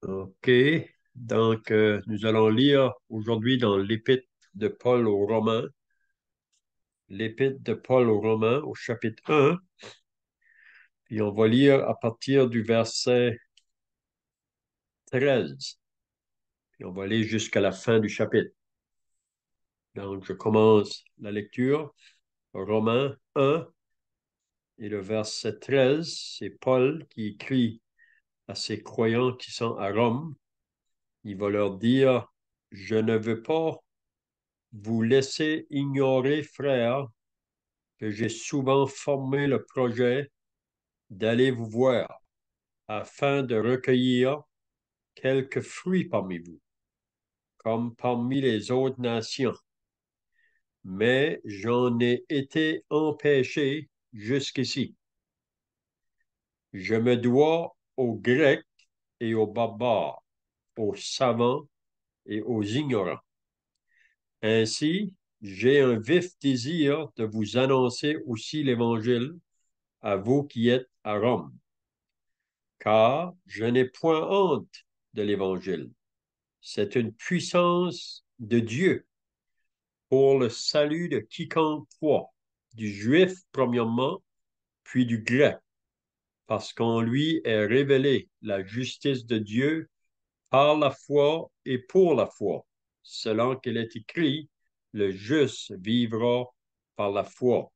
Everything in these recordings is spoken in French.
OK. Donc, nous allons lire aujourd'hui dans l'Épître de Paul aux Romains, l'Épître de Paul aux Romains au chapitre 1, puis on va lire à partir du verset 13, puis on va aller jusqu'à la fin du chapitre. Donc, je commence la lecture. Romains 1 et le verset 13, c'est Paul qui écrit à ses croyants qui sont à Rome. Il va leur dire, je ne veux pas vous laisser ignorer, frères, que j'ai souvent formé le projet d'aller vous voir afin de recueillir quelques fruits parmi vous, comme parmi les autres nations. Mais j'en ai été empêché jusqu'ici. Je me dois aux Grecs et aux barbares, aux savants et aux ignorants. Ainsi, j'ai un vif désir de vous annoncer aussi l'Évangile à vous qui êtes à Rome, car je n'ai point honte de l'Évangile. C'est une puissance de Dieu pour le salut de quiconque croit, du juif premièrement, puis du grec, parce qu'en lui est révélée la justice de Dieu par la foi et pour la foi, selon qu'il est écrit, le juste vivra par la foi.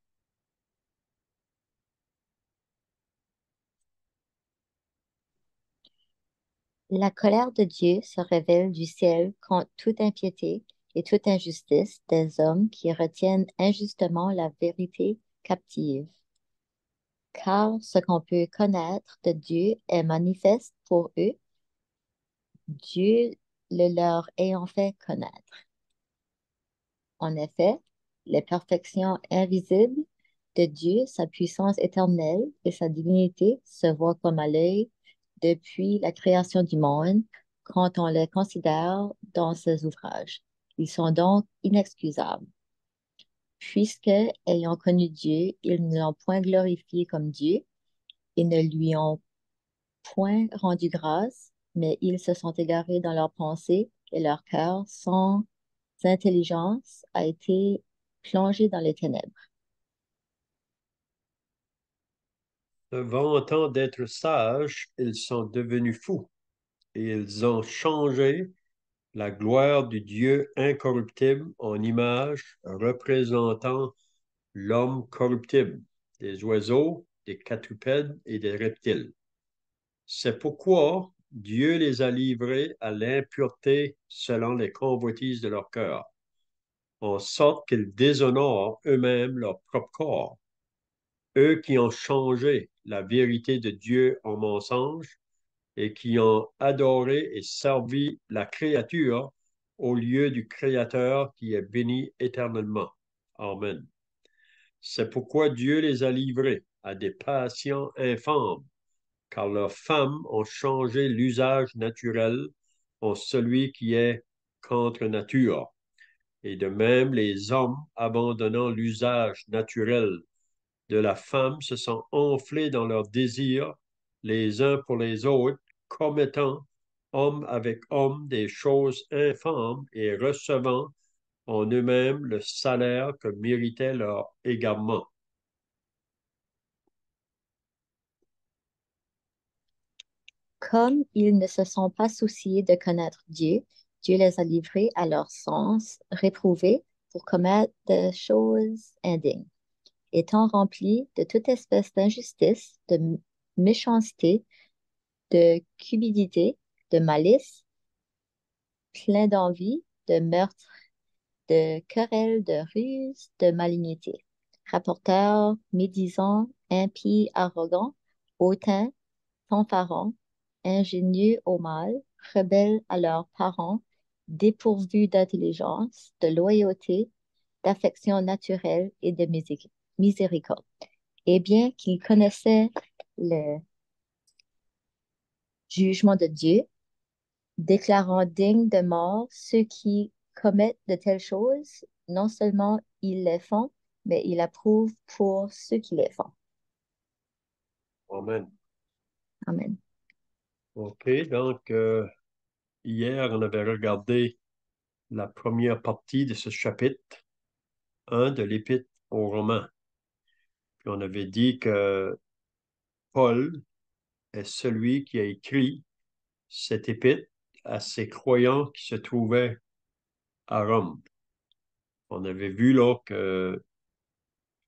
La colère de Dieu se révèle du ciel contre toute impiété et toute injustice des hommes qui retiennent injustement la vérité captive. Car ce qu'on peut connaître de Dieu est manifeste pour eux, Dieu le leur ayant fait connaître. En effet, les perfections invisibles de Dieu, sa puissance éternelle et sa divinité se voient comme à l'œil depuis la création du monde quand on les considère dans ses ouvrages. Ils sont donc inexcusables, puisque, ayant connu Dieu, ils ne l'ont point glorifié comme Dieu et ne lui ont point rendu grâce, mais ils se sont égarés dans leurs pensées et leur cœur, sans intelligence, a été plongé dans les ténèbres. Se vantant d'être sages, ils sont devenus fous et ils ont changé la gloire du Dieu incorruptible en image représentant l'homme corruptible, des oiseaux, des quadrupèdes et des reptiles. C'est pourquoi Dieu les a livrés à l'impureté selon les convoitises de leur cœur, en sorte qu'ils déshonorent eux-mêmes leur propre corps, eux qui ont changé la vérité de Dieu en mensonge et qui ont adoré et servi la créature au lieu du Créateur qui est béni éternellement. Amen. C'est pourquoi Dieu les a livrés à des passions infâmes, car leurs femmes ont changé l'usage naturel en celui qui est contre nature. Et de même, les hommes, abandonnant l'usage naturel de la femme, se sont enflés dans leurs désirs les uns pour les autres, commettant homme avec homme des choses infâmes et recevant en eux-mêmes le salaire que méritait leur égarement. Comme ils ne se sont pas souciés de connaître Dieu, Dieu les a livrés à leur sens réprouvé pour commettre des choses indignes. Étant remplis de toute espèce d'injustice, de méchanceté, de cupidité, de malice, pleins d'envie, de meurtre, de querelles, de ruse, de malignité. Rapporteurs, médisants, impies, arrogants, hautains, fanfarons, ingénieux au mal, rebelles à leurs parents, dépourvus d'intelligence, de loyauté, d'affection naturelle et de miséricorde. Et bien qu'ils connaissaient le jugement de Dieu, déclarant dignes de mort ceux qui commettent de telles choses, non seulement ils les font, mais ils approuvent pour ceux qui les font. Amen. Amen. OK, donc, Hier, on avait regardé la première partie de ce chapitre 1 de l'Épître aux Romains. Puis on avait dit que Paul est celui qui a écrit cette épître à ses croyants qui se trouvaient à Rome. On avait vu là que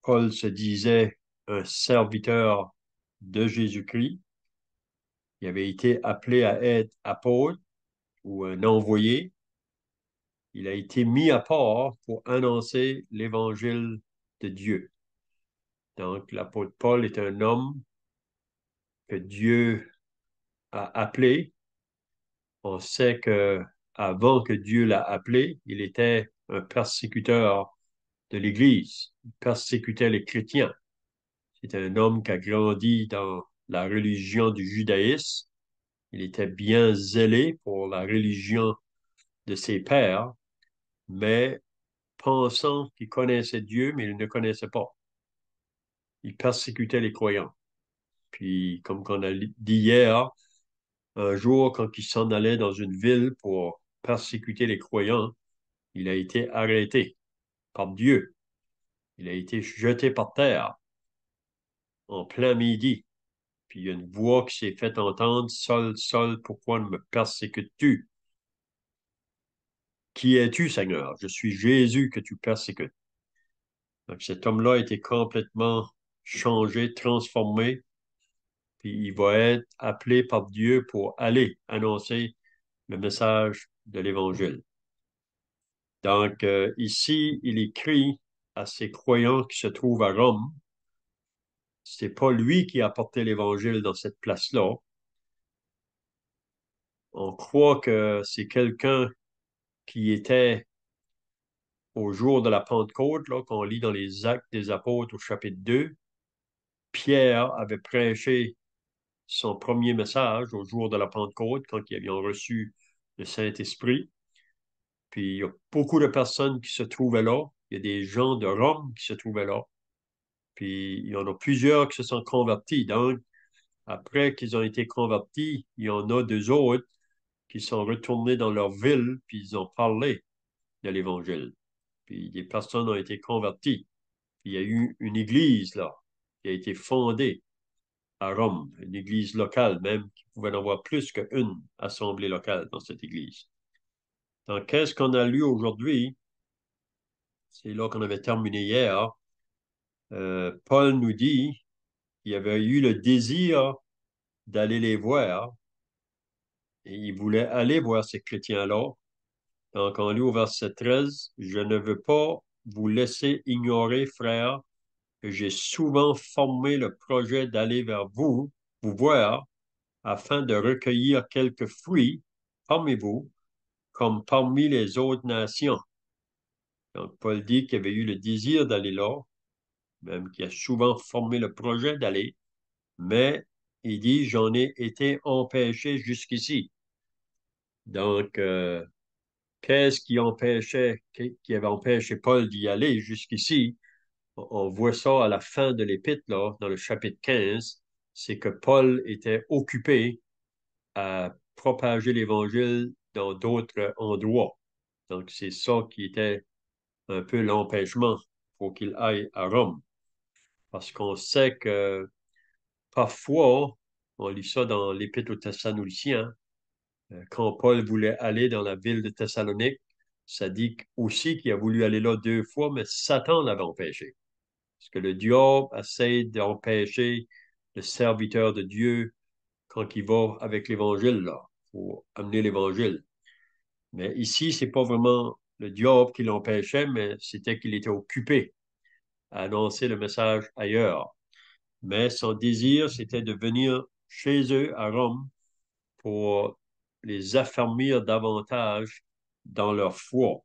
Paul se disait un serviteur de Jésus-Christ. Il avait été appelé à être apôtre ou un envoyé. Il a été mis à part pour annoncer l'évangile de Dieu. Donc, l'apôtre Paul est un homme que Dieu a appelé. On sait que avant que Dieu l'a appelé, il était un persécuteur de l'Église. Il persécutait les chrétiens. C'est un homme qui a grandi dans la religion du judaïsme. Il était bien zélé pour la religion de ses pères, mais pensant qu'il connaissait Dieu, mais il ne connaissait pas. Il persécutait les croyants. Puis, comme on a dit hier, un jour, quand il s'en allait dans une ville pour persécuter les croyants, il a été arrêté par Dieu. Il a été jeté par terre en plein midi. Puis il y a une voix qui s'est fait entendre, Saul, Saul, pourquoi me persécutes-tu? Qui es-tu, Seigneur? Je suis Jésus que tu persécutes. Donc cet homme-là a été complètement changé, transformé, puis il va être appelé par Dieu pour aller annoncer le message de l'Évangile. Donc ici, il écrit à ses croyants qui se trouvent à Rome. C'est pas lui qui a apporté l'Évangile dans cette place-là. On croit que c'est quelqu'un qui était au jour de la Pentecôte, là, qu'on lit dans les Actes des Apôtres au chapitre 2. Pierre avait prêché son premier message au jour de la Pentecôte, quand ils avaient reçu le Saint-Esprit. Puis il y a beaucoup de personnes qui se trouvaient là. Il y a des gens de Rome qui se trouvaient là. Puis il y en a plusieurs qui se sont convertis. Donc, après qu'ils ont été convertis, il y en a deux autres qui sont retournés dans leur ville, puis ils ont parlé de l'Évangile. Puis des personnes ont été converties. Puis il y a eu une église là qui a été fondée à Rome, une église locale même, qui pouvait en avoir plus qu'une assemblée locale dans cette église. Donc, qu'est-ce qu'on a lu aujourd'hui? C'est là qu'on avait terminé hier. Paul nous dit qu'il avait eu le désir d'aller les voir et il voulait aller voir ces chrétiens-là. Donc, on lit au verset 13, je ne veux pas vous laisser ignorer, frères, que j'ai souvent formé le projet d'aller vers vous, vous voir, afin de recueillir quelques fruits parmi vous, comme parmi les autres nations. Donc, Paul dit qu'il avait eu le désir d'aller là, même qu'il a souvent formé le projet d'aller, mais il dit, j'en ai été empêché jusqu'ici. Donc, qu'est-ce qui avait empêché Paul d'y aller jusqu'ici? On voit ça à la fin de l'épître, là, dans le chapitre 15, c'est que Paul était occupé à propager l'Évangile dans d'autres endroits. Donc, c'est ça qui était un peu l'empêchement pour qu'il aille à Rome. Parce qu'on sait que parfois, on lit ça dans l'Épître aux Thessaloniciens, quand Paul voulait aller dans la ville de Thessalonique, ça dit aussi qu'il a voulu aller là deux fois, mais Satan l'avait empêché. Parce que le diable essaie d'empêcher le serviteur de Dieu quand il va avec l'Évangile, là, pour amener l'Évangile. Mais ici, c'est pas vraiment le diable qui l'empêchait, mais c'était qu'il était occupé à annoncer le message ailleurs. Mais son désir, c'était de venir chez eux à Rome pour les affermir davantage dans leur foi.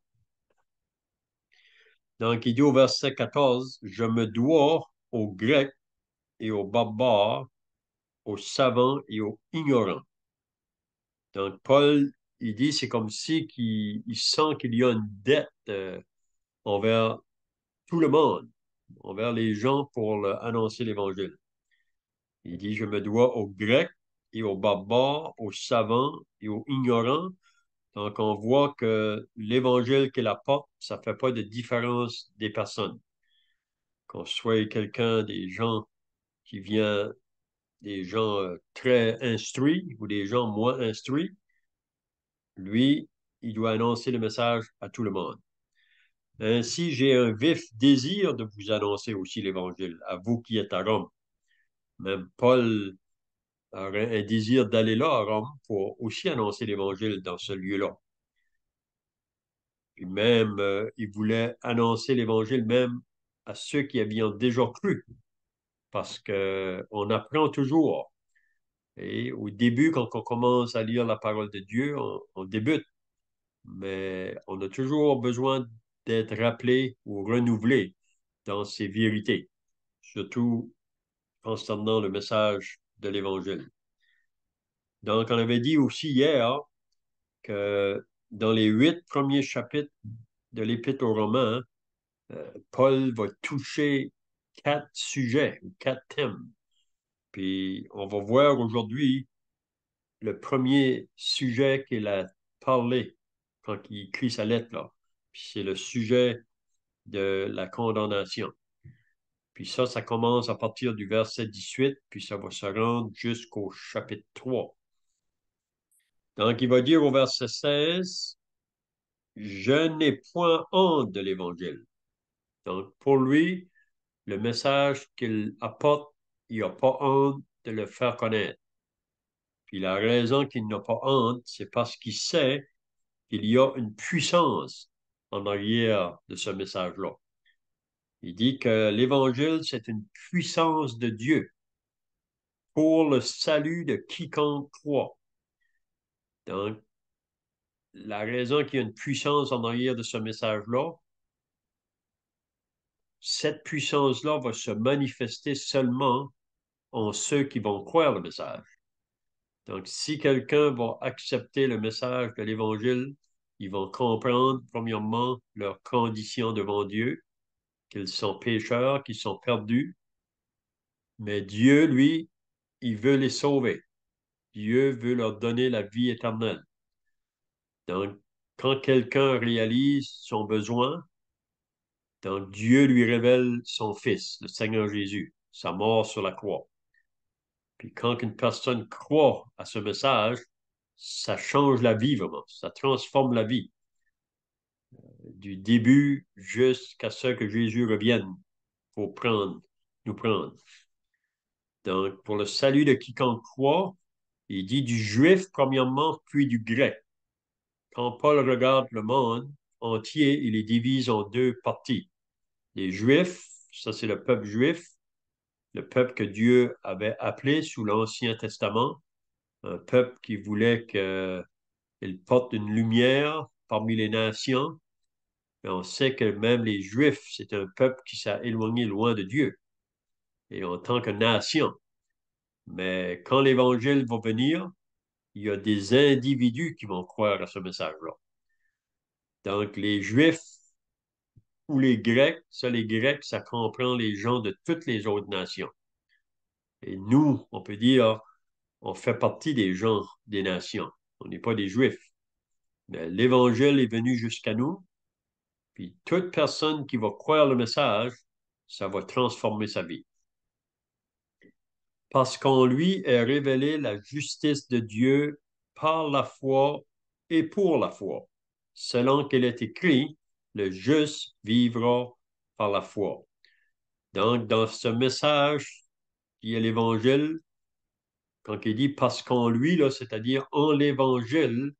Donc, il dit au verset 14, je me dois aux Grecs et aux barbares, aux savants et aux ignorants. Donc, Paul, il dit, c'est comme si il sent qu'il y a une dette envers tout le monde, envers les gens pour annoncer l'Évangile. Il dit, je me dois aux Grecs et aux barbares, aux savants et aux ignorants, Donc, on voit que l'Évangile qu'il apporte, ça ne fait pas de différence des personnes. Qu'on soit quelqu'un, des gens qui viennent, des gens très instruits ou des gens moins instruits, lui, il doit annoncer le message à tout le monde. Ainsi, j'ai un vif désir de vous annoncer aussi l'Évangile, à vous qui êtes à Rome. Même Paul aurait un désir d'aller là à Rome pour aussi annoncer l'Évangile dans ce lieu-là. Puis même, il voulait annoncer l'Évangile même à ceux qui avaient déjà cru, parce qu'on apprend toujours. Et au début, quand on commence à lire la parole de Dieu, on débute, mais on a toujours besoin d'être rappelé ou renouvelé dans ses vérités, surtout concernant le message de l'Évangile. Donc, on avait dit aussi hier que dans les 8 premiers chapitres de l'Épître aux Romains, Paul va toucher 4 sujets ou 4 thèmes. Puis on va voir aujourd'hui le premier sujet qu'il a parlé quand il écrit sa lettre là. Puis c'est le sujet de la condamnation. Puis ça commence à partir du verset 18, puis ça va se rendre jusqu'au chapitre 3. Donc il va dire au verset 16, je n'ai point honte de l'Évangile. Donc pour lui, le message qu'il apporte, il n'a pas honte de le faire connaître. Puis la raison qu'il n'a pas honte, c'est parce qu'il sait qu'il y a une puissance en arrière de ce message-là. Il dit que l'Évangile, c'est une puissance de Dieu pour le salut de quiconque croit. Donc, la raison qu'il y a une puissance en arrière de ce message-là, cette puissance-là va se manifester seulement en ceux qui vont croire le message. Donc, si quelqu'un va accepter le message de l'Évangile, ils vont comprendre, premièrement, leur condition devant Dieu, qu'ils sont pécheurs, qu'ils sont perdus, mais Dieu, lui, il veut les sauver. Dieu veut leur donner la vie éternelle. Donc, quand quelqu'un réalise son besoin, donc Dieu lui révèle son Fils, le Seigneur Jésus, sa mort sur la croix. Puis quand une personne croit à ce message, ça change la vie vraiment, ça transforme la vie du début jusqu'à ce que Jésus revienne pour nous prendre. Donc, pour le salut de quiconque croit, il dit du juif premièrement, puis du grec. Quand Paul regarde le monde entier, il les divise en 2 parties. Les juifs, ça c'est le peuple juif, le peuple que Dieu avait appelé sous l'Ancien Testament, un peuple qui voulait qu'il porte une lumière parmi les nations. Mais on sait que même les Juifs, c'est un peuple qui s'est éloigné loin de Dieu et en tant que nation. Mais quand l'Évangile va venir, il y a des individus qui vont croire à ce message-là. Donc, les Juifs ou les Grecs, les Grecs, ça comprend les gens de toutes les autres nations. Et nous, on peut dire, on fait partie des gens des nations. On n'est pas des Juifs. Mais l'Évangile est venu jusqu'à nous, puis toute personne qui va croire le message, ça va transformer sa vie. Parce qu'en lui est révélée la justice de Dieu par la foi et pour la foi. Selon qu'il est écrit, le juste vivra par la foi. Donc, dans ce message qui est l'Évangile, quand il dit parce qu'en lui, là, c'est-à-dire en l'Évangile,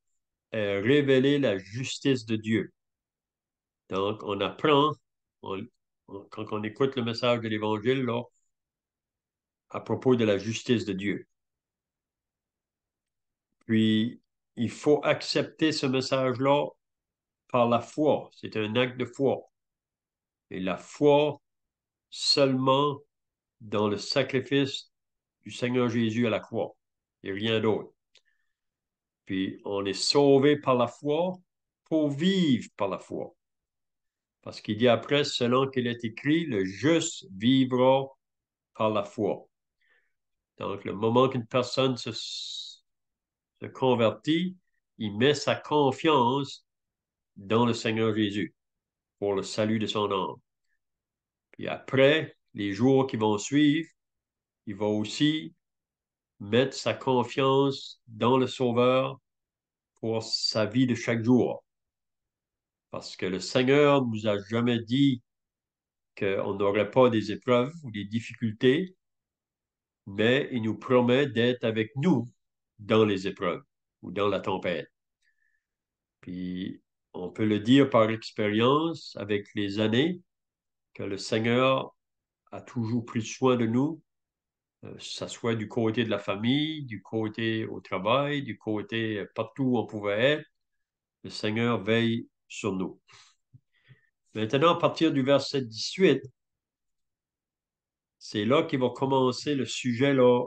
est révélée la justice de Dieu. Donc, on apprend, quand on écoute le message de l'Évangile, là, à propos de la justice de Dieu. Puis, il faut accepter ce message-là par la foi. C'est un acte de foi. Et la foi seulement dans le sacrifice du Seigneur Jésus à la croix et rien d'autre. Puis, on est sauvé par la foi pour vivre par la foi. Parce qu'il dit après, selon qu'il est écrit, le juste vivra par la foi. Donc, le moment qu'une personne se convertit, il met sa confiance dans le Seigneur Jésus pour le salut de son âme. Puis après, les jours qui vont suivre, il va aussi mettre sa confiance dans le Sauveur pour sa vie de chaque jour. Parce que le Seigneur ne nous a jamais dit qu'on n'aurait pas des épreuves ou des difficultés, mais il nous promet d'être avec nous dans les épreuves ou dans la tempête. Puis on peut le dire par expérience avec les années que le Seigneur a toujours pris soin de nous, que ce soit du côté de la famille, du côté au travail, du côté partout où on pouvait être. Le Seigneur veille sur nous. Maintenant, à partir du verset 18, c'est là qu'il va commencer le sujet là,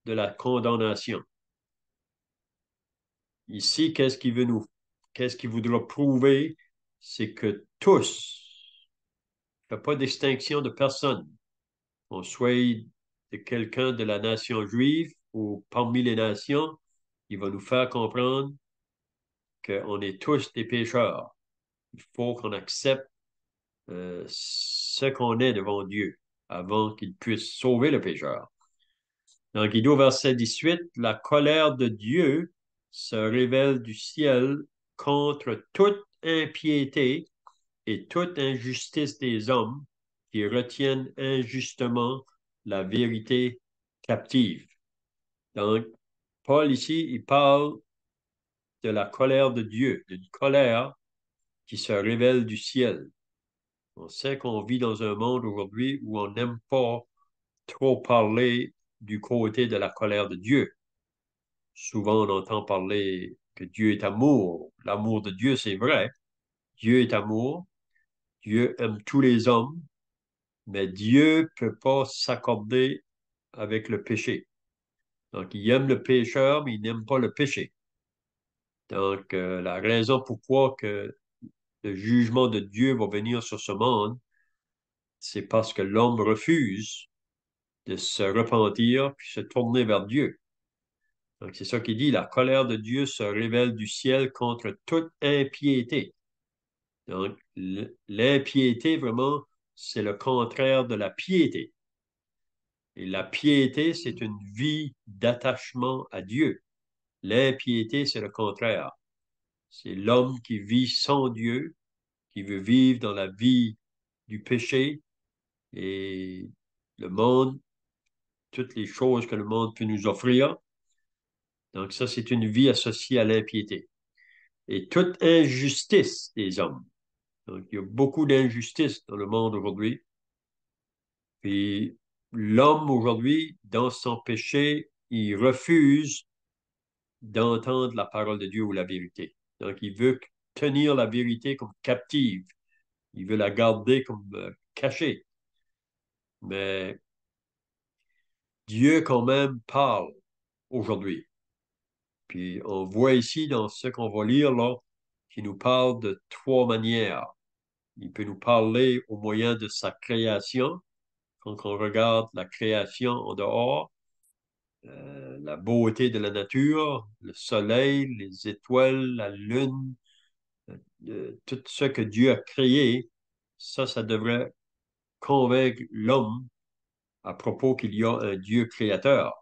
de la condamnation. Ici, qu'est-ce qu'il voudra prouver? C'est que tous, il n'y a pas de distinction de personne, qu'on soit de quelqu'un de la nation juive ou parmi les nations, il va nous faire comprendre qu'on est tous des pécheurs. Il faut qu'on accepte ce qu'on est devant Dieu avant qu'il puisse sauver le pécheur. Dans Guido, verset 18, la colère de Dieu se révèle du ciel contre toute impiété et toute injustice des hommes qui retiennent injustement la vérité captive. Donc, Paul ici, il parle de la colère de Dieu, d'une colère qui se révèle du ciel. On sait qu'on vit dans un monde aujourd'hui où on n'aime pas trop parler du côté de la colère de Dieu. Souvent, on entend parler que Dieu est amour. L'amour de Dieu, c'est vrai. Dieu est amour. Dieu aime tous les hommes, mais Dieu ne peut pas s'accorder avec le péché. Donc, il aime le pécheur, mais il n'aime pas le péché. Donc, la raison pourquoi que le jugement de Dieu va venir sur ce monde, c'est parce que l'homme refuse de se repentir puis se tourner vers Dieu. Donc, c'est ça qu'il dit, la colère de Dieu se révèle du ciel contre toute impiété. Donc, l'impiété, vraiment, c'est le contraire de la piété. Et la piété, c'est une vie d'attachement à Dieu. L'impiété, c'est le contraire. C'est l'homme qui vit sans Dieu, qui veut vivre dans la vie du péché et le monde, toutes les choses que le monde peut nous offrir. Donc ça, c'est une vie associée à l'impiété. Et toute injustice des hommes. Donc il y a beaucoup d'injustice dans le monde aujourd'hui. Puis l'homme aujourd'hui, dans son péché, il refuse d'entendre la parole de Dieu ou la vérité. Donc il veut tenir la vérité comme captive. Il veut la garder comme cachée. Mais Dieu quand même parle aujourd'hui. Puis on voit ici dans ce qu'on va lire là, qu'il nous parle de trois manières. Il peut nous parler au moyen de sa création, quand on regarde la création en dehors, la beauté de la nature, le soleil, les étoiles, la lune, tout ce que Dieu a créé, ça devrait convaincre l'homme à propos qu'il y a un Dieu créateur.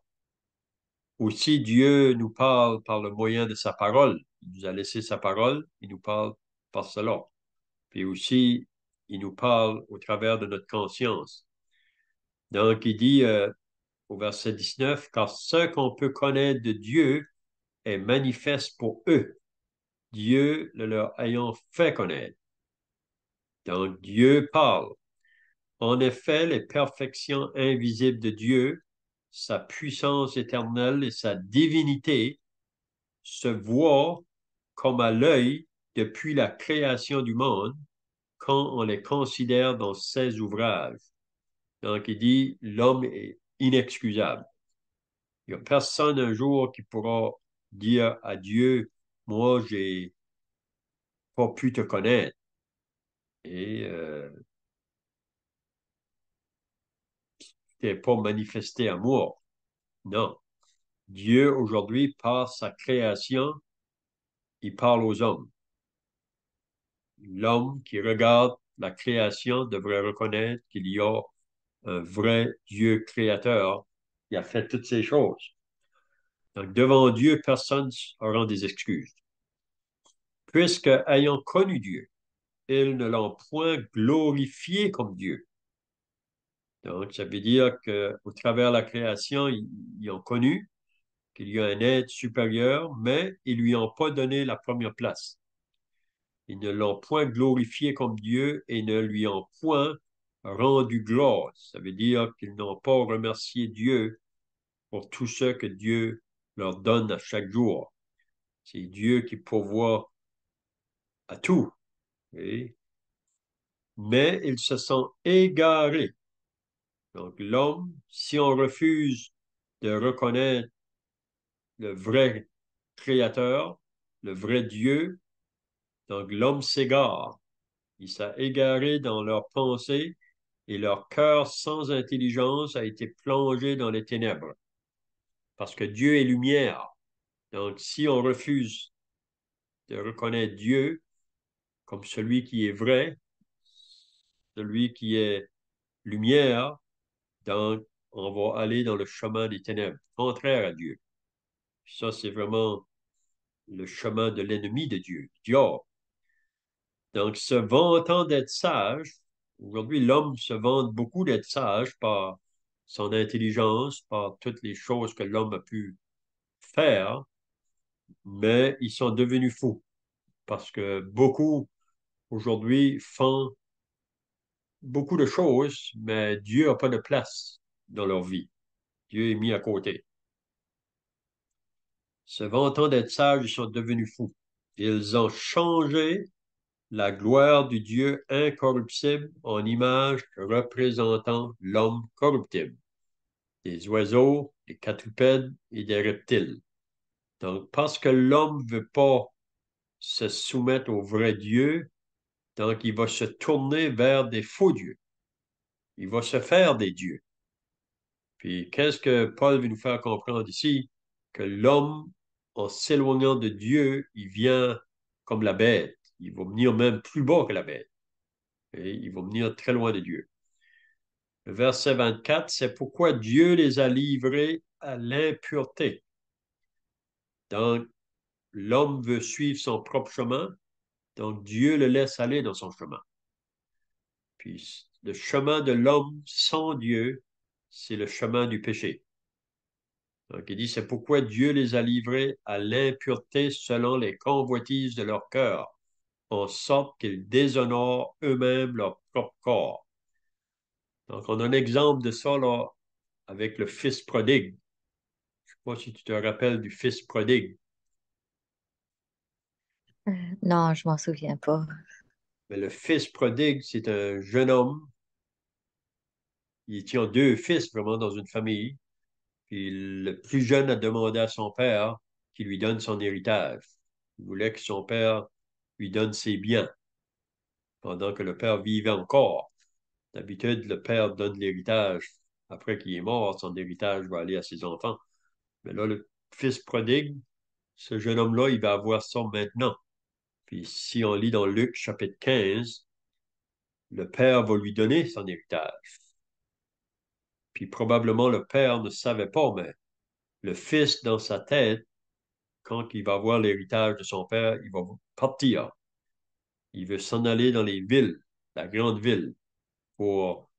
Aussi, Dieu nous parle par le moyen de sa parole. Il nous a laissé sa parole, il nous parle par cela. Puis aussi, il nous parle au travers de notre conscience. Donc, il dit au verset 19, car ce qu'on peut connaître de Dieu est manifeste pour eux, Dieu le leur ayant fait connaître. Donc, Dieu parle. En effet, les perfections invisibles de Dieu, sa puissance éternelle et sa divinité se voient comme à l'œil depuis la création du monde quand on les considère dans ses ouvrages. Donc, il dit, l'homme est inexcusable. Il n'y a personne un jour qui pourra dire à Dieu, moi, j'ai pas pu te connaître et t'es pas manifesté à moi. Non. Dieu, aujourd'hui, par sa création, il parle aux hommes. L'homme qui regarde la création devrait reconnaître qu'il y a un vrai Dieu créateur qui a fait toutes ces choses. Donc, devant Dieu, personne n'aura des excuses. Puisque, ayant connu Dieu, ils ne l'ont point glorifié comme Dieu. Donc, ça veut dire qu'au travers de la création, ils ont connu qu'il y a un être supérieur, mais ils ne lui ont pas donné la première place. Ils ne l'ont point glorifié comme Dieu et ne lui ont point rendu gloire. Ça veut dire qu'ils n'ont pas remercié Dieu pour tout ce que Dieu leur donne à chaque jour. C'est Dieu qui pourvoit à tout. Oui. Mais ils se sont égarés. Donc l'homme, si on refuse de reconnaître le vrai Créateur, le vrai Dieu, donc l'homme s'égare. Il s'est égaré dans leurs pensées et leur cœur sans intelligence a été plongé dans les ténèbres. Parce que Dieu est lumière. Donc, si on refuse de reconnaître Dieu comme celui qui est vrai, celui qui est lumière, donc on va aller dans le chemin des ténèbres, contraire à Dieu. Ça, c'est vraiment le chemin de l'ennemi de Dieu, diable. Donc, se vantant d'être sage, aujourd'hui, l'homme se vante beaucoup d'être sage par son intelligence, par toutes les choses que l'homme a pu faire, mais ils sont devenus fous parce que beaucoup, aujourd'hui, font beaucoup de choses, mais Dieu n'a pas de place dans leur vie. Dieu est mis à côté. Se vantant d'être sages, ils sont devenus fous. Ils ont changé la gloire du Dieu incorruptible en image représentant l'homme corruptible, des oiseaux, des quadrupèdes et des reptiles. Donc, parce que l'homme ne veut pas se soumettre au vrai Dieu, donc il va se tourner vers des faux dieux. Il va se faire des dieux. Puis, qu'est-ce que Paul veut nous faire comprendre ici? Que l'homme, en s'éloignant de Dieu, il vient comme la bête. Il va venir même plus bas que la bête. Et il va venir très loin de Dieu. Le verset 24, c'est pourquoi Dieu les a livrés à l'impureté. Donc, l'homme veut suivre son propre chemin, donc Dieu le laisse aller dans son chemin. Puis, le chemin de l'homme sans Dieu, c'est le chemin du péché. Donc, il dit, c'est pourquoi Dieu les a livrés à l'impureté selon les convoitises de leur cœur, en sorte qu'ils déshonorent eux-mêmes leur propre corps. Donc, on a un exemple de ça là, avec le fils prodigue. Je ne sais pas si tu te rappelles du fils prodigue, Non, je m'en souviens pas. mais le fils prodigue, c'est un jeune homme. Il tient deux fils vraiment dans une famille. Puis le plus jeune a demandé à son père qu'il lui donne son héritage. Il voulait que son père lui donne ses biens pendant que le père vivait encore. D'habitude, le père donne l'héritage. Après qu'il est mort, son héritage va aller à ses enfants. Mais là, le fils prodigue, ce jeune homme-là, il va avoir ça maintenant. Puis si on lit dans Luc chapitre 15, le père va lui donner son héritage. Puis probablement le père ne savait pas, mais le fils, dans sa tête, quand il va avoir l'héritage de son père, il va partir. Il veut s'en aller dans les villes, la grande ville, pour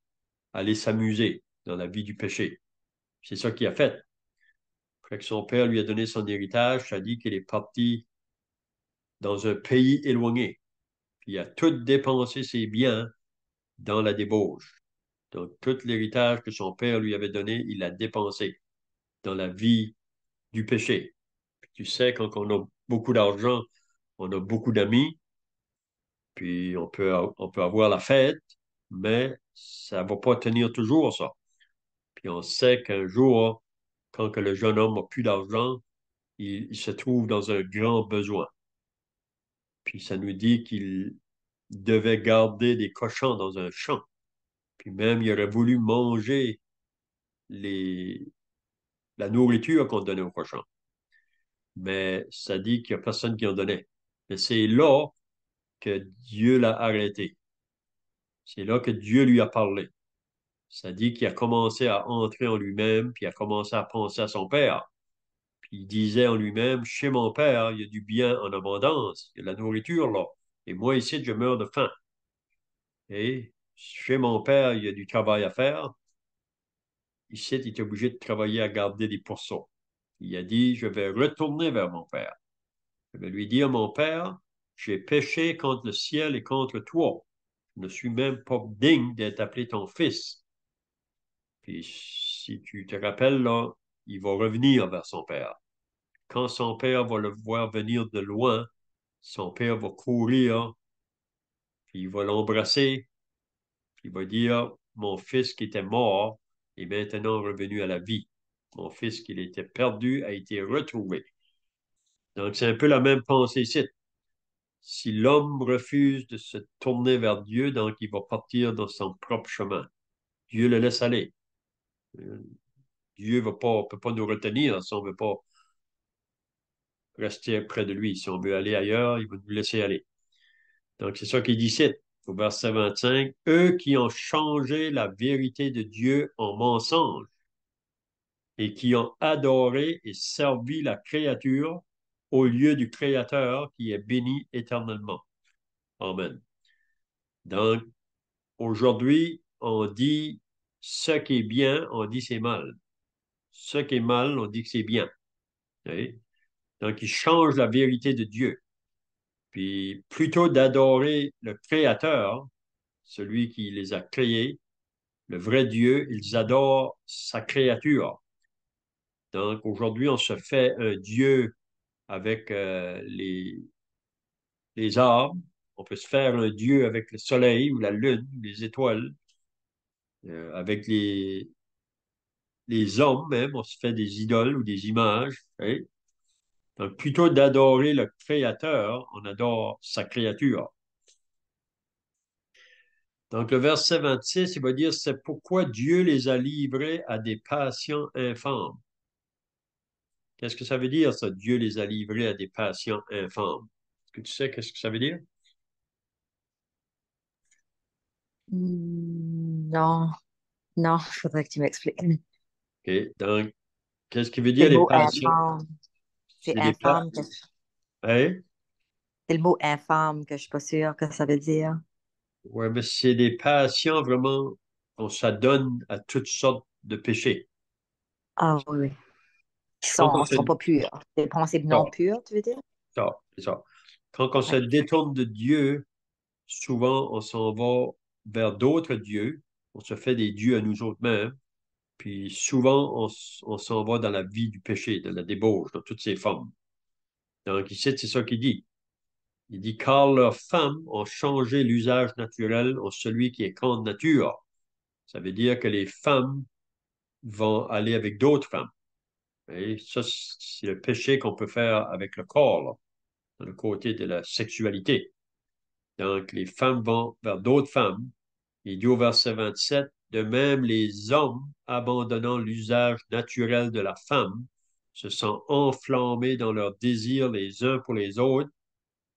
aller s'amuser dans la vie du péché. C'est ça qu'il a fait. Après que son père lui a donné son héritage, ça dit qu'il est parti dans un pays éloigné. Puis il a tout dépensé ses biens dans la débauche. Donc, tout l'héritage que son père lui avait donné, il l'a dépensé dans la vie du péché. Puis tu sais, quand on a beaucoup d'argent, on a beaucoup d'amis, puis on peut avoir la fête, mais ça ne va pas tenir toujours, ça. Puis on sait qu'un jour, quand que le jeune homme n'a plus d'argent, il se trouve dans un grand besoin. Puis ça nous dit qu'il devait garder des cochons dans un champ. Puis même, il aurait voulu manger les, la nourriture qu'on donnait aux cochons. Mais ça dit qu'il n'y a personne qui en donnait. Et c'est là que Dieu l'a arrêté. C'est là que Dieu lui a parlé. Ça dit qu'il a commencé à entrer en lui-même, puis il a commencé à penser à son père. Puis il disait en lui-même, chez mon père, il y a du bien en abondance, il y a de la nourriture là. Et moi ici, je meurs de faim. Et chez mon père, il y a du travail à faire. Ici, il est obligé de travailler à garder des pourceaux. Il a dit, je vais retourner vers mon père. Je vais lui dire, mon père, j'ai péché contre le ciel et contre toi. Je ne suis même pas digne d'être appelé ton fils. Puis, si tu te rappelles, là, il va revenir vers son père. Quand son père va le voir venir de loin, son père va courir, puis il va l'embrasser, puis il va dire, mon fils qui était mort est maintenant revenu à la vie. Mon fils qui était perdu a été retrouvé. Donc, c'est un peu la même pensée ici. Si l'homme refuse de se tourner vers Dieu, donc il va partir dans son propre chemin. Dieu le laisse aller. Euh, Dieu ne peut pas nous retenir si on ne veut pas rester près de lui. Si on veut aller ailleurs, il va nous laisser aller. Donc, c'est ça qu'il dit ici, au verset 25. Eux qui ont changé la vérité de Dieu en mensonge et qui ont adoré et servi la créature au lieu du Créateur qui est béni éternellement. Amen. Donc, aujourd'hui, on dit ce qui est bien, on dit c'est mal. Ce qui est mal, on dit que c'est bien. Oui? Donc, ils changent la vérité de Dieu. Puis, plutôt d'adorer le Créateur, celui qui les a créés, le vrai Dieu, ils adorent sa créature. Donc, aujourd'hui, on se fait un Dieu avec les arbres. On peut se faire un Dieu avec le soleil ou la lune, les étoiles, avec les hommes même. On se fait des idoles ou des images. Hein. Donc, plutôt d'adorer le Créateur, on adore sa créature. Donc, le verset 26, il va dire, c'est pourquoi Dieu les a livrés à des passions infâmes. Qu'est-ce que ça veut dire, ça? Dieu les a livrés à des passions infâmes. Est-ce que tu sais qu'est-ce que ça veut dire? Non, non, il faudrait que tu m'expliques. OK. Donc, qu'est-ce qui veut C'est dire le les mot passions? infâme. C'est C'est des pas. infâme. Hein? C'est le mot infâme que je suis pas sûre que ça veut dire. Ouais, mais c'est des passions vraiment, on s'adonne à toutes sortes de péchés. Ah oui, oui. Quand on Sont pas purs. Des pensées non pures, tu veux dire? c'est ça. Quand on se Oui. détourne de Dieu, souvent on s'en va vers d'autres dieux. On se fait des dieux à nous autres mêmes. Puis souvent, on s'en va dans la vie du péché, de la débauche, dans toutes ses formes. Donc ici, c'est ça qu'il dit. Il dit, car leurs femmes ont changé l'usage naturel en celui qui est contre nature. Ça veut dire que les femmes vont aller avec d'autres femmes. Et ça, c'est le péché qu'on peut faire avec le corps, là, dans le côté de la sexualité. Donc, les femmes vont vers d'autres femmes. Il dit au verset 27, de même, les hommes, abandonnant l'usage naturel de la femme, se sont enflammés dans leurs désirs les uns pour les autres,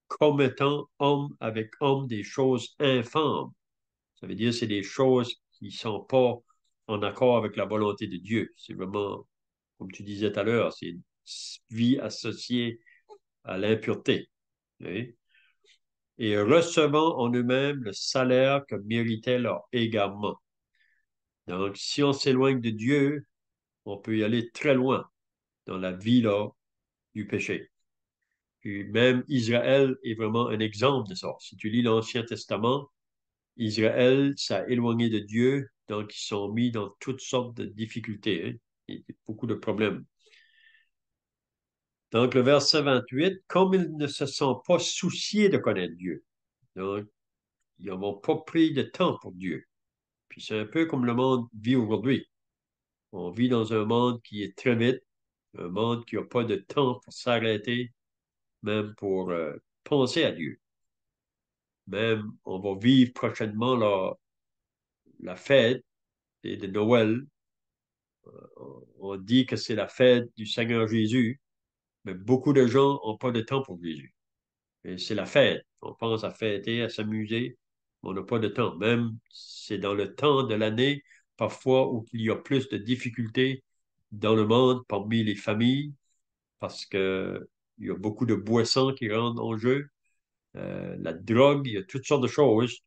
commettant homme avec homme des choses infâmes. Ça veut dire que c'est des choses qui ne sont pas en accord avec la volonté de Dieu. C'est vraiment, comme tu disais tout à l'heure, c'est une vie associée à l'impureté. Oui. Et recevant en eux-mêmes le salaire que méritait leur égarement. Donc, si on s'éloigne de Dieu, on peut y aller très loin dans la vie là, du péché. Puis même Israël est vraiment un exemple de ça. Si tu lis l'Ancien Testament, Israël s'est éloigné de Dieu, donc ils sont mis dans toutes sortes de difficultés, hein, et beaucoup de problèmes. Donc le verset 28, comme ils ne se sont pas souciés de connaître Dieu, donc ils n'ont pas pris de temps pour Dieu. Puis c'est un peu comme le monde vit aujourd'hui. On vit dans un monde qui est très vite, un monde qui n'a pas de temps pour s'arrêter, même pour penser à Dieu. Même, on va vivre prochainement la fête de Noël. On dit que c'est la fête du Seigneur Jésus, mais beaucoup de gens n'ont pas de temps pour Jésus. Et c'est la fête. On pense à fêter, à s'amuser, mais on n'a pas de temps. Même c'est dans le temps de l'année, parfois, où il y a plus de difficultés dans le monde parmi les familles, parce que il y a beaucoup de boissons qui rentrent en jeu, la drogue, il y a toutes sortes de choses.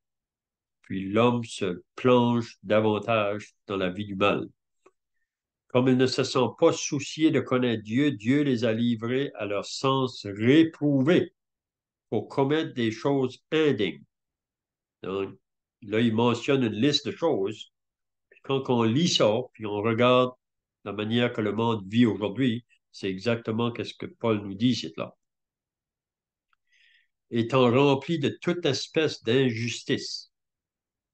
Puis l'homme se plonge davantage dans la vie du mal. Comme ils ne se sont pas souciés de connaître Dieu, Dieu les a livrés à leur sens réprouvé pour commettre des choses indignes. Donc, là, il mentionne une liste de choses. Puis quand on lit ça, puis on regarde la manière que le monde vit aujourd'hui, c'est exactement ce que Paul nous dit, c'est là. Étant rempli de toute espèce d'injustice,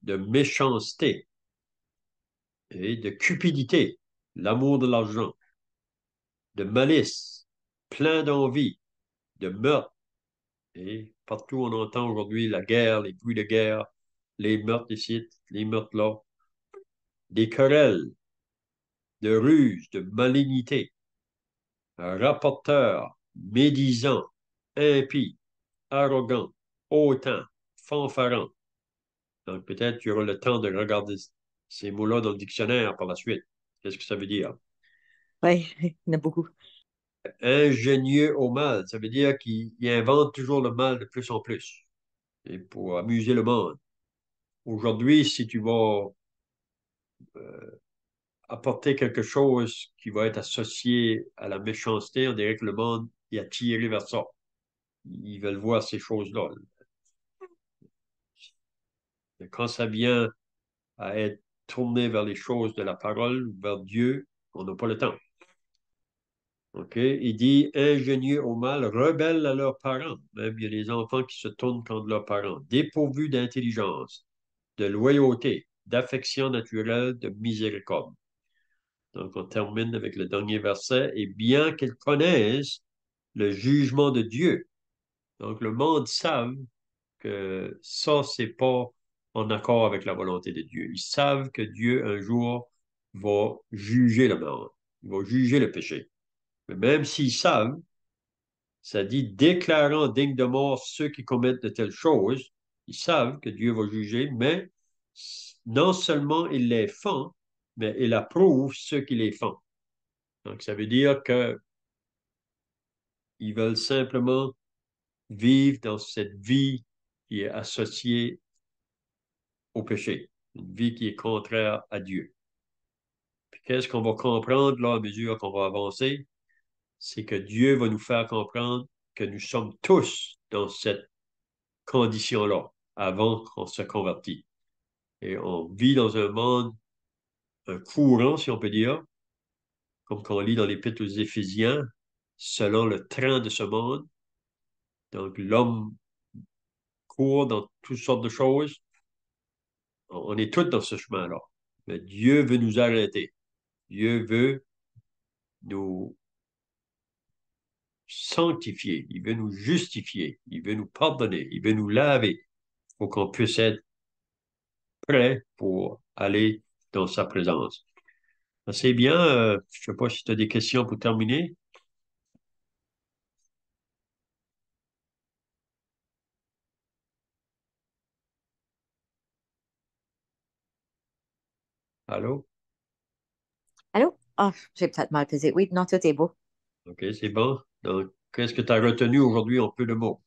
de méchanceté et de cupidité, l'amour de l'argent, de malice, plein d'envie, de meurtre. Et partout, on entend aujourd'hui la guerre, les bruits de guerre, les meurtres ici, les meurtres là, des querelles, de ruse, de malignité, rapporteur, médisant, impie, arrogant, hautain, fanfaron. Donc peut-être tu auras le temps de regarder ces mots-là dans le dictionnaire par la suite. Qu'est-ce que ça veut dire? Oui, il y en a beaucoup. Ingénieux au mal, ça veut dire qu'il invente toujours le mal de plus en plus et pour amuser le monde. Aujourd'hui, si tu vas apporter quelque chose qui va être associé à la méchanceté, on dirait que le monde est attiré vers ça. Ils veulent voir ces choses-là. Mais quand ça vient à être tourné vers les choses de la parole, vers Dieu, on n'a pas le temps. OK? Il dit ingénieux au mal, rebelles à leurs parents. Même il y a des enfants qui se tournent contre leurs parents, dépourvus d'intelligence, de loyauté, d'affection naturelle, de miséricorde. Donc, on termine avec le dernier verset. Et bien qu'ils connaissent le jugement de Dieu. Donc, le monde savent que ça, c'est pas en accord avec la volonté de Dieu. Ils savent que Dieu, un jour, va juger le monde. Il va juger le péché. Mais même s'ils savent, ça dit déclarant dignes de mort ceux qui commettent de telles choses. Ils savent que Dieu va juger, mais non seulement ils les font, mais il approuve ceux qui les font. Donc, ça veut dire qu'ils veulent simplement vivre dans cette vie qui est associée au péché, une vie qui est contraire à Dieu. Puis qu'est-ce qu'on va comprendre là à mesure qu'on va avancer? C'est que Dieu va nous faire comprendre que nous sommes tous dans cette condition-là avant qu'on se convertit. Et on vit dans un monde, un courant, si on peut dire, comme qu'on lit dans l'Épître aux Éphésiens, selon le train de ce monde. Donc l'homme court dans toutes sortes de choses. On est tous dans ce chemin-là. Mais Dieu veut nous arrêter. Dieu veut nous sanctifier, il veut nous justifier, il veut nous pardonner, il veut nous laver pour qu'on puisse être prêt pour aller dans sa présence. C'est bien. Je ne sais pas si tu as des questions pour terminer. Allô? Allô? Ah, j'ai peut-être mal pesé. Oui, non, tout est beau. OK, c'est bon. Donc, qu'est-ce que tu as retenu aujourd'hui en peu de mots?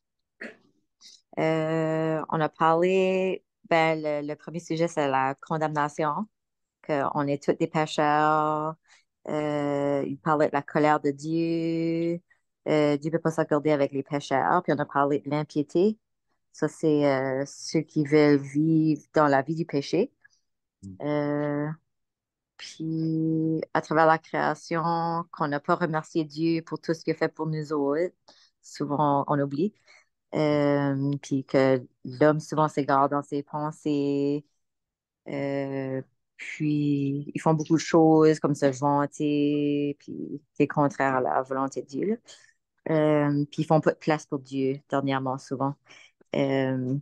On a parlé, ben, le premier sujet, c'est la condamnation, qu'on est tous des pécheurs. Il parlait de la colère de Dieu. Dieu ne peut pas s'accorder avec les pécheurs. Puis on a parlé de l'impiété. Ça, c'est ceux qui veulent vivre dans la vie du péché. Euh, Puis à travers la création, qu'on n'a pas remercié Dieu pour tout ce qu'il a fait pour nous autres. Souvent, on oublie. Puis que l'homme souvent s'égare dans ses pensées. Puis ils font beaucoup de choses comme se vanter, puis c'est contraire à la volonté de Dieu, là. Puis ils font pas de place pour Dieu dernièrement souvent. Euh,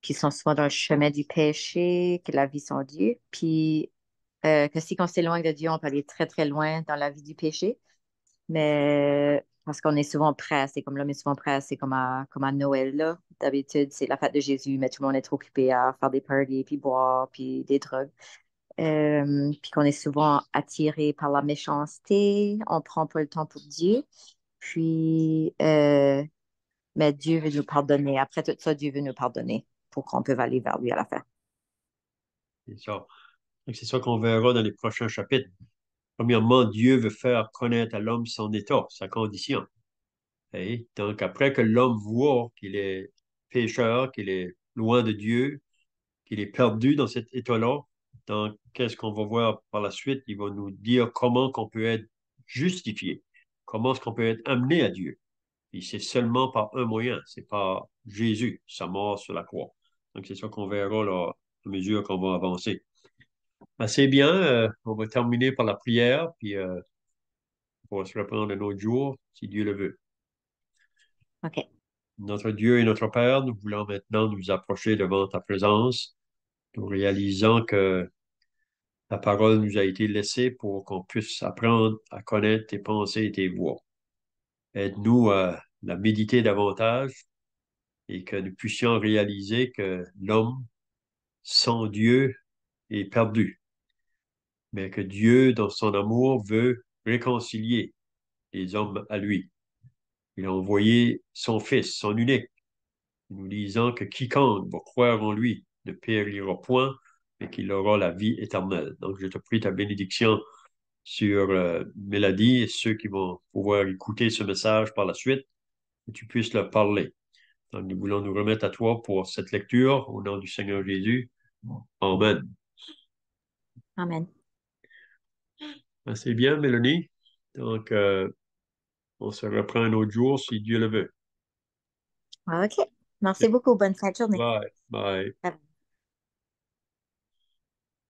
Puis ils sont souvent dans le chemin du péché, que la vie sans Dieu. Puis que si on s'éloigne de Dieu, on peut aller très très loin dans la vie du péché. Mais Parce qu'on est souvent prêt, c'est comme l'homme est souvent prêt, c'est comme à Noël, là. D'habitude, c'est la fête de Jésus, mais tout le monde est trop occupé à faire des parties, puis boire, puis des drogues. Puis qu'on est souvent attiré par la méchanceté, on prend pas le temps pour Dieu. Puis, mais Dieu veut nous pardonner. Après tout ça, Dieu veut nous pardonner pour qu'on puisse aller vers lui à la fin. C'est ça. Donc, c'est ça qu'on verra dans les prochains chapitres. Premièrement, Dieu veut faire connaître à l'homme son état, sa condition. Et donc, après que l'homme voit qu'il est pécheur, qu'il est loin de Dieu, qu'il est perdu dans cet état-là, donc, qu'est-ce qu'on va voir par la suite? Il va nous dire comment qu'on peut être justifié, comment est-ce qu'on peut être amené à Dieu. Et c'est seulement par un moyen, c'est par Jésus, sa mort sur la croix. Donc, c'est ça qu'on verra là, à mesure qu'on va avancer. Assez bien, on va terminer par la prière, puis on va se reprendre un autre jour, si Dieu le veut. OK. Notre Dieu et notre Père, nous voulons maintenant nous approcher devant ta présence, nous réalisant que ta parole nous a été laissée pour qu'on puisse apprendre à connaître tes pensées et tes voies. Aide-nous à la méditer davantage et que nous puissions réaliser que l'homme sans Dieu est perdu, mais que Dieu, dans son amour, veut réconcilier les hommes à lui. Il a envoyé son Fils, son unique, nous disant que quiconque va croire en lui ne périra point, mais qu'il aura la vie éternelle. Donc, je te prie ta bénédiction sur Mélodie et ceux qui vont pouvoir écouter ce message par la suite, que tu puisses leur parler. Donc, nous voulons nous remettre à toi pour cette lecture au nom du Seigneur Jésus. Amen. Amen. Ben, c'est bien, Mélanie. Donc, on se reprend un autre jour si Dieu le veut. OK. Merci beaucoup. Bonne fin de journée. Bye. Bye. Bye.